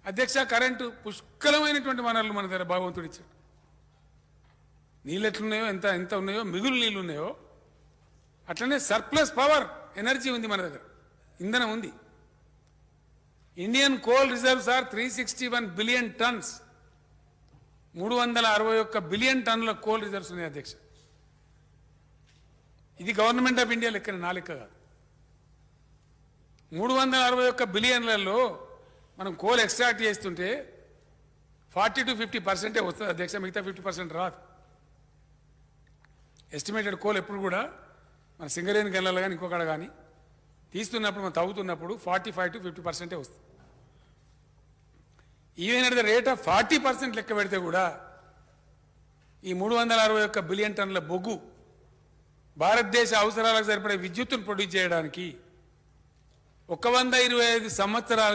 అధ్యక్ష కరెంటు పుష్కలమైనటువంటి వనరులు మన దగ్గర భగవంతుడు ఇచ్చాడు. నీళ్ళు ఎట్లున్నాయో ఎంత ఎంత ఉన్నాయో మిగులు నీళ్ళు ఉన్నాయో అట్లనే సర్ప్లస్ పవర్ ఎనర్జీ ఉంది మన దగ్గర, ఇంధనం ఉంది. Indian coal reserves are 361 billion tons. 361 billion టన్నుల కోల్ రిజర్వ్స్ ఉన్నాయి అధ్యక్ష. ఇది గవర్నమెంట్ ఆఫ్ ఇండియా లెక్కన, నా లెక్క కాదు. 361 బిలియన్లలో మనం కోల్ ఎక్స్ట్రాక్ట్ చేస్తుంటే 40 to 50% వస్తుంది అధ్యక్ష, మిగతా 50% రాదు. ఎస్టిమేటెడ్ కోల్ ఎప్పుడు కూడా మన సింగరేణి గల్లలో కానీ ఇంకొకడ కానీ తీస్తున్నప్పుడు మనం తవ్వుతున్నప్పుడు 45 to 50% వస్తుంది. Even at the rate of 40% లెక్క పెడితే కూడా ఈ 361 బిలియన్ టన్నుల బొగ్గు భారతదేశ అవసరాలకు సరిపడే విద్యుత్తును ప్రొడ్యూస్ చేయడానికి 125 సంవత్సరాలు